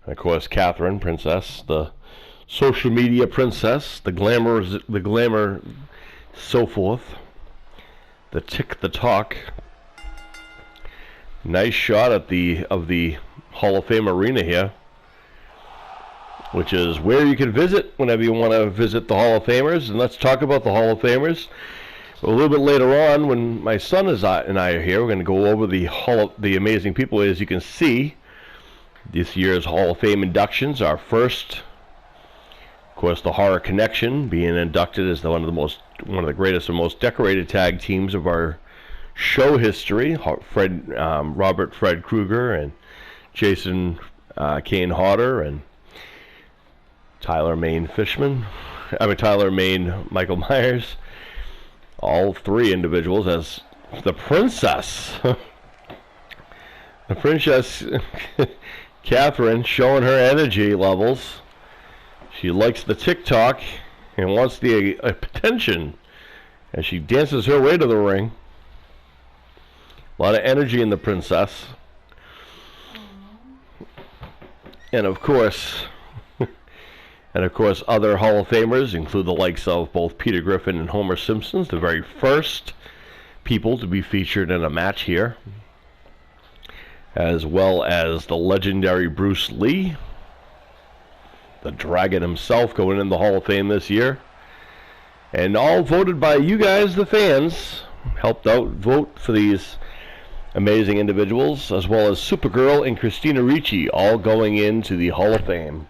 And of course, Catherine, princess, the social media princess, the glamour, so forth. The tick, the talk. Nice shot of the Hall of Fame arena here, which is where you can visit whenever you want to visit the Hall of Famers. And let's talk about the Hall of Famers a little bit later on when my son and I are here. We're going to go over the amazing people. As you can see, this year's Hall of Fame inductions are first, of course, the Horror Connection being inducted as one of the greatest and most decorated tag teams of our show history. Robert Fred Krueger and Jason Kane Hodder and Tyler Maine Michael Myers. All three individuals as the princess. The princess Catherine showing her energy levels. She likes the TikTok and wants the attention as she dances her way to the ring. A lot of energy in the princess. And of course, other Hall of Famers include the likes of both Peter Griffin and Homer Simpson, the very first people to be featured in a match here, as well as the legendary Bruce Lee, the Dragon himself, going in the Hall of Fame this year, and all voted by you guys, the fans, helped out vote for these amazing individuals, as well as Supergirl and Christina Ricci, all going into the Hall of Fame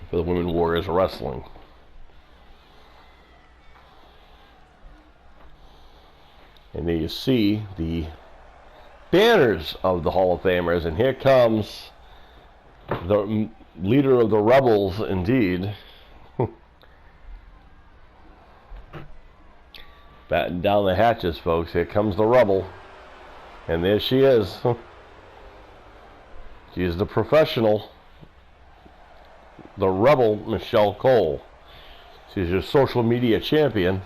for the Women Warriors of Wrestling. And there you see the banners of the Hall of Famers, and here comes the leader of the Rebels, indeed. Batten down the hatches, folks. Here comes the Rebel. And there she is. She's the professional. The Rebel, Michelle Cole. She's your social media champion.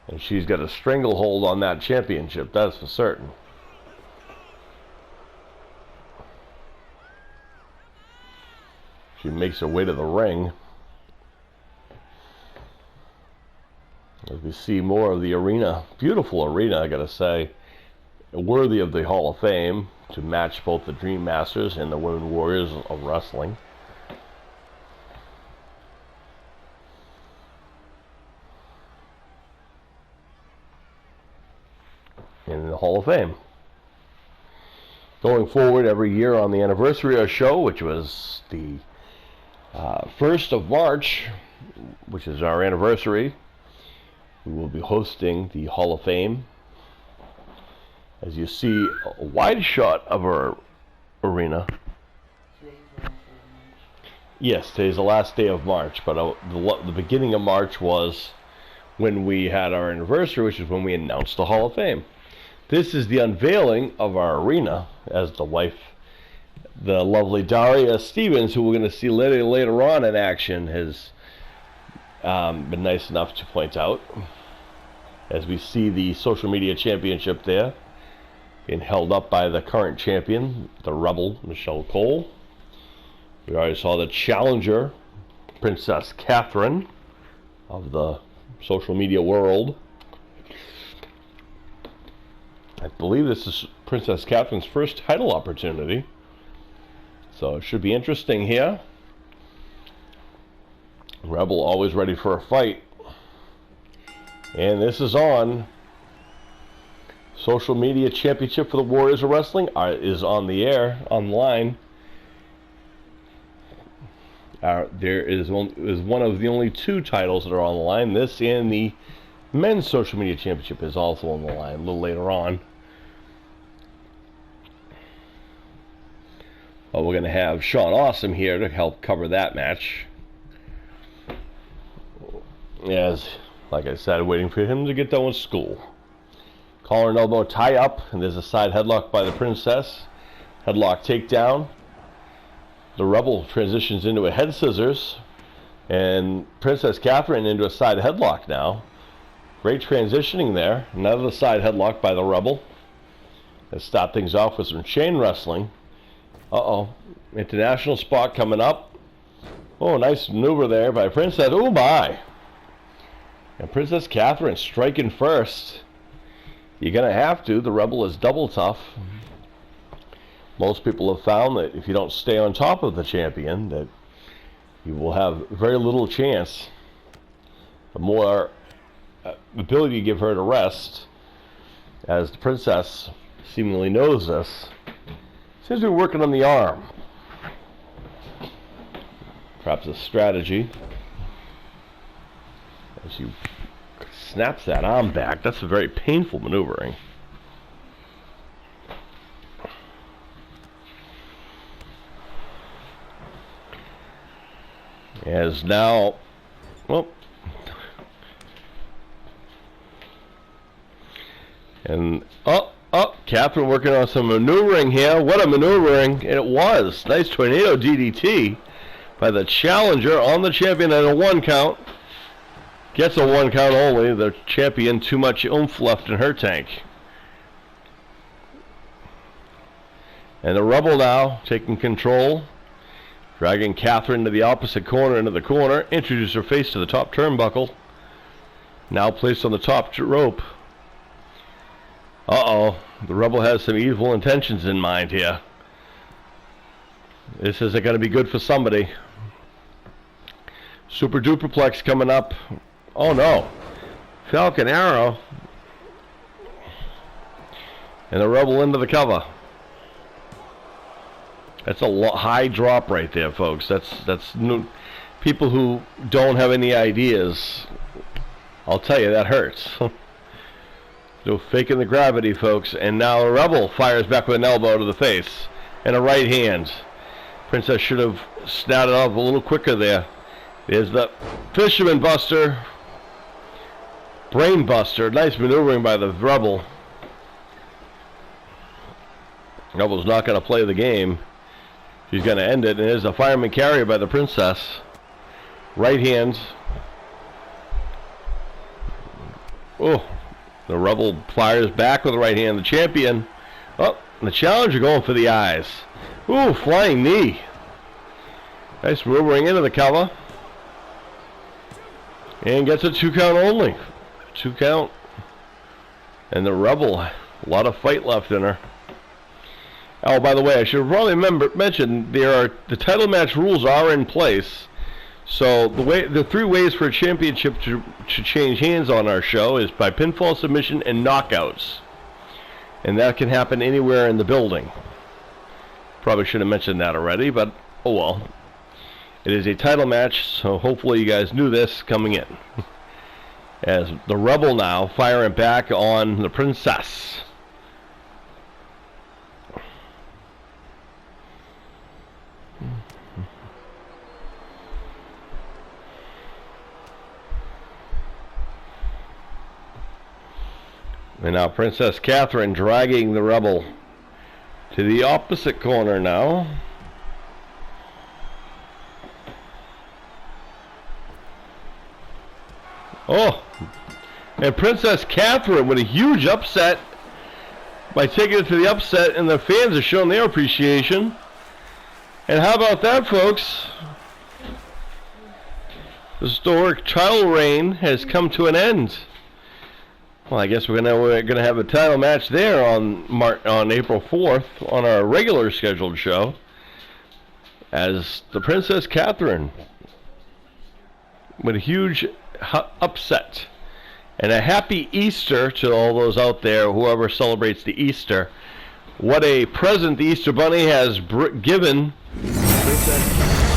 And she's got a stranglehold on that championship, that's for certain. She makes her way to the ring. As we see more of the arena, beautiful arena, I gotta say, worthy of the Hall of Fame to match both the Dream Masters and the Women Warriors of Wrestling. In the Hall of Fame. Going forward every year on the anniversary of our show, which was the 1st of March, which is our anniversary, we will be hosting the Hall of Fame. As you see, a wide shot of our arena. Yes, today's the last day of March, but the beginning of March was when we had our anniversary, which is when we announced the Hall of Fame. This is the unveiling of our arena, as the lovely Daria Stevens, who we're going to see later on in action, has been nice enough to point out. As we see the social media championship there being held up by the current champion, the Rebel, Michelle Cole. We already saw the challenger, Princess Catherine, of the social media world. I believe this is Princess Catherine's first title opportunity. So it should be interesting here. Rebel always ready for a fight. And this is on. Social Media Championship for the Warriors of Wrestling is on the air, online. There is one of the only two titles that are on the line. This and the Men's Social Media Championship is also on the line a little later on. Well, we're going to have Sean Awesome here to help cover that match. As, like I said, waiting for him to get done with school. Collar and elbow tie up, and there's a side headlock by the Princess. Headlock takedown. The Rebel transitions into a head scissors, and Princess Catherine into a side headlock now. Great transitioning there. Another side headlock by the Rebel. Let's start things off with some chain wrestling. Uh-oh. International spot coming up. Oh, nice maneuver there by Princess. Oh, my. And Princess Catherine striking first. You're going to have to. The Rebel is double tough. Most people have found that if you don't stay on top of the champion, that you will have very little chance. The more ability you give her to rest, as the Princess seemingly knows this, seems to be working on the arm. Perhaps a strategy. As she snaps that arm back, that's a very painful maneuvering. As now, well, and Catherine working on some maneuvering here. What a maneuvering it was. Nice tornado DDT by the challenger on the champion at a 1 count. Gets a 1 count only. The champion too much oomph left in her tank. And the Rebel now taking control. Dragging Catherine to the opposite corner into the corner. Introduce her face to the top turnbuckle. Now placed on the top rope. Uh-oh. The Rebel has some evil intentions in mind here. This isn't going to be good for somebody. Super Duperplex coming up. Oh no. Falcon Arrow. And the Rebel into the cover. That's a high drop right there, folks. That's new. People who don't have any ideas, I'll tell you, that hurts. No faking the gravity, folks. And now the Rebel fires back with an elbow to the face and a right hand. Princess should have snapped it off a little quicker there. There's the Fisherman Buster. Brain Buster. Nice maneuvering by the Rebel. Rebel's not going to play the game. She's going to end it. And there's a fireman carry by the Princess. Right hand. Oh, the Rebel fires back with the right hand. The champion. Oh, the challenger going for the eyes. Ooh, flying knee. Nice maneuvering into the cover. And gets a 2 count only. 2 count. And the Rebel, a lot of fight left in her. Oh, by the way, I should probably mention the title match rules are in place. So the 3 ways for a championship to change hands on our show is by pinfall, submission, and knockouts. And that can happen anywhere in the building. Probably should have mentioned that already, but oh well. It is a title match, so hopefully you guys knew this coming in. As the Rebel now firing back on the Princess. And now Princess Catherine dragging the Rebel to the opposite corner now. Oh, and Princess Catherine with a huge upset by taking it to the upset, and the fans are showing their appreciation. And how about that, folks? The historic title reign has come to an end. Well, I guess we're gonna have a title match there on April 4th on our regular scheduled show, as the Princess Catherine with a huge upset. And a happy Easter to all those out there, whoever celebrates the Easter. What a present the Easter Bunny has given Princess